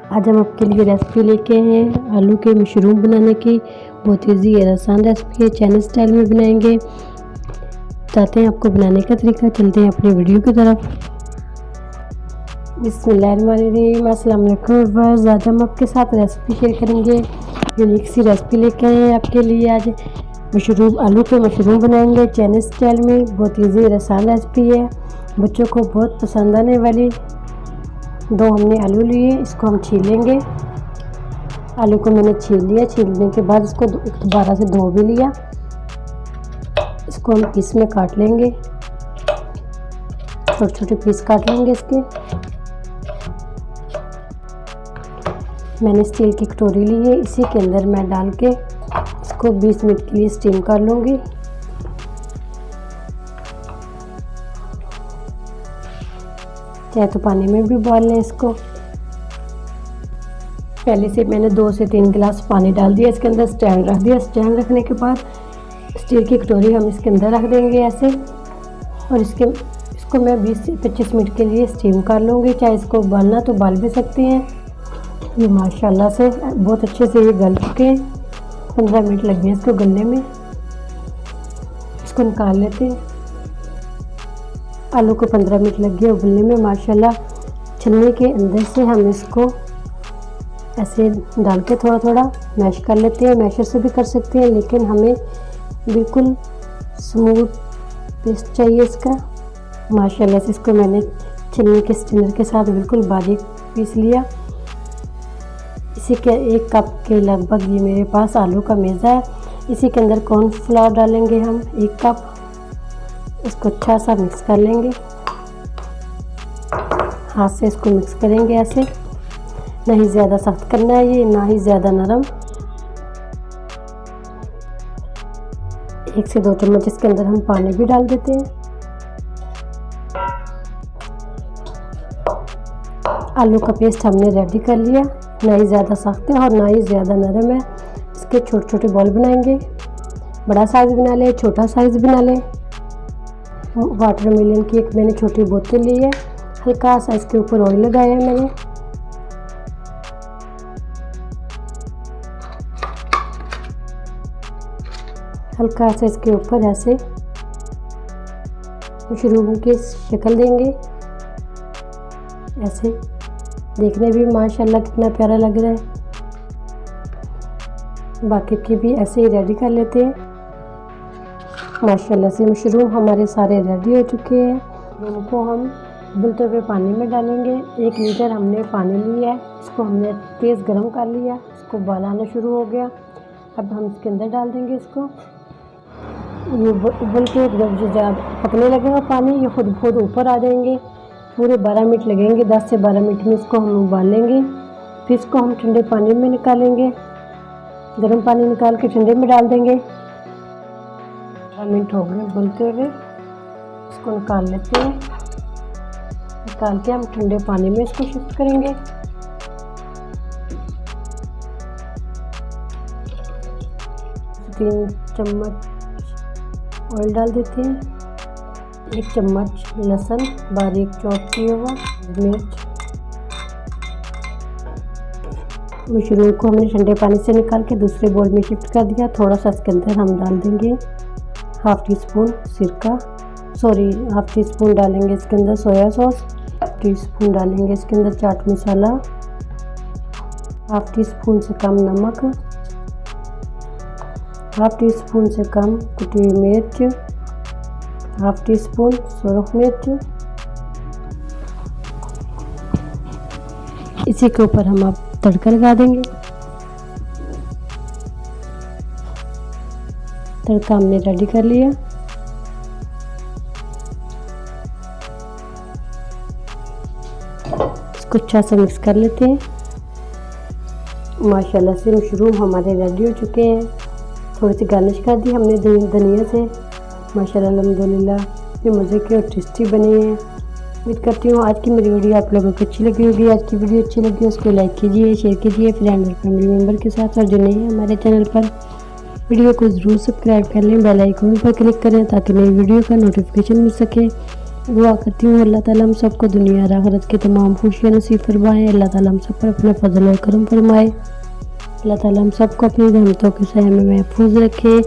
आज हम आपके लिए रेसिपी लेके आए हैं आलू के मशरूम बनाने की। बहुत ईजी और आसान रेसिपी है, चाइनीज स्टाइल में बनाएंगे। बताते हैं आपको बनाने का तरीका। चलते हैं अपनी वीडियो की तरफ। बिस्मिल्लाहिर्रहमानिर्रहीम, अस्सलाम वालेकुम। आज हम आपके साथ रेसिपी शेयर करेंगे। यूनिक सी रेसिपी लेके आए हैं आपके लिए। आज आलू के मशरूम बनाएंगे चाइनीज स्टाइल में। बहुत ईजी और आसान रेसिपी है, बच्चों को बहुत पसंद आने वाली। दो हमने आलू लिए, इसको हम छील लेंगे। आलू को मैंने छील लिया। छीलने के बाद इसको दोबारा से धो भी लिया। इसको हम पीस में काट लेंगे, छोटे छोटे पीस काट लेंगे इसके। मैंने स्टील की कटोरी ली है, इसी के अंदर मैं डाल के इसको 20 मिनट के लिए स्टीम कर लूँगी। चाहे तो पानी में भी उबाल लें इसको। पहले से मैंने 2 से 3 गिलास पानी डाल दिया, इसके अंदर स्टैंड रख दिया। स्टैंड रखने के बाद स्टील की कटोरी हम इसके अंदर रख देंगे ऐसे, और इसको मैं 20 से 25 मिनट के लिए स्टीम कर लूँगी। चाहे इसको उबालना तो उबाल भी सकते हैं। ये माशाल्लाह से बहुत अच्छे से ये गल चुके हैं। 15 मिनट लग गए इसको गलने में। इसको निकाल लेते हैं। आलू को 15 मिनट लग गए उबलने में माशाल्लाह। छलनी के अंदर से हम इसको ऐसे डाल के थोड़ा थोड़ा मैश कर लेते हैं। मैशर से भी कर सकते हैं, लेकिन हमें बिल्कुल स्मूथ पेस्ट चाहिए इसका। माशाल्लाह से इसको मैंने छलनी के स्ट्रेनर के साथ बिल्कुल बारीक पीस लिया। इसी के 1 कप के लगभग ये मेरे पास आलू का मेज़ा है। इसी के अंदर कॉर्नफ्लावर डालेंगे हम 1 कप। इसको अच्छा सा मिक्स कर लेंगे। हाथ से इसको मिक्स करेंगे ऐसे, नहीं ज़्यादा सख्त करना है ये, ना ही ज़्यादा नरम। 1 से 2 चम्मच इसके अंदर हम पानी भी डाल देते हैं। आलू का पेस्ट हमने रेडी कर लिया, ना ही ज़्यादा सख्त है और ना ही ज़्यादा नरम है। इसके छोटे छोटे बॉल बनाएंगे। बड़ा साइज़ बना ले, छोटा साइज़ बना ले। वाटरमेलन की एक मैंने छोटी बोतल ली है, हल्का सा इसके ऊपर ऑयल लगाया है मैंने। हल्का सा इसके ऊपर ऐसे मशरूम की शक्ल देंगे ऐसे। देखने भी माशाल्लाह कितना प्यारा लग रहा है। बाकी की भी ऐसे ही रेडी कर लेते हैं। माशाल्लाह से मशरूम हमारे सारे रेडी हो चुके हैं। उनको हम उबलते हुए पानी में डालेंगे। 1 लीटर हमने पानी लिया है, इसको हमने तेज़ गर्म कर लिया। इसको उबाल आना शुरू हो गया। अब हम इसके अंदर डाल देंगे इसको। ये उबल के जब पकने लगेगा पानी, ये खुद ऊपर आ जाएंगे। पूरे 12 मिनट लगेंगे। 10 से 12 मिनट में इसको हम उबाल लेंगे। फिर इसको हम ठंडे पानी में निकालेंगे। गर्म पानी निकाल के ठंडे में डाल देंगे। 12 मिनट हो गए उबलते हुए, इसको निकाल लेते हैं। निकाल के हम ठंडे पानी में इसको शिफ्ट करेंगे। तीन चम्मच ऑयल डाल देते हैं। 1 चम्मच लहसुन बारीक चॉप किया हुआ, मिर्च। मशरूम को हमने ठंडे पानी से निकाल के दूसरे बोल में शिफ्ट कर दिया। थोड़ा सा इसके अंदर हम डाल देंगे हाफ टी स्पून डालेंगे इसके अंदर सोया सॉस। 1 टीस्पून डालेंगे इसके अंदर chaat masala. Half tea spoon से कम नमक। हाफ टी स्पून से कम कुटी हुई मिर्च। हाफ टी स्पून सुरख मिर्च। इसी के ऊपर हम अब तड़का लगा देंगे। तड़का हमने रेडी कर लिया। इसको अच्छा से मिक्स कर लेते हैं। माशाल्लाह से मशरूम हमारे रेडी हो चुके हैं। थोड़ी सी गार्निश कर दी हमने धनिया से। माशाल्लाह अल्हम्दुलिल्लाह ये मज़े के और टेस्टी बने हैं। उम्मीद करती हूँ आज की मेरी वीडियो आप लोगों को अच्छी लगी होगी। आज की वीडियो अच्छी लगी उसको लाइक कीजिए, शेयर कीजिए फ्रेंड और फैमिली मेम्बर के साथ। और जो नहीं है हमारे चैनल पर, वीडियो को ज़रूर सब्सक्राइब कर लें। बेल आइकन पर क्लिक करें ताकि नई वीडियो का नोटिफिकेशन मिल सके। दुआ करती हूँ अल्लाह ताला हम सबको दुनिया और आखिरत की तमाम खुशियाँ नसीब फरमाए। अल्लाह ताला हम सब पर अपना फजल और करम फरमाए। अल्लाह ताला हम सबको अपनी रहमतों के साए में महफूज रखे।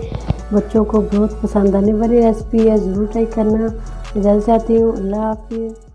बच्चों को बहुत पसंद आने वाली रेसिपी है, ज़रूर ट्राई करना। इजाज़त चाहती हूँ, अल्लाह हाफिज़।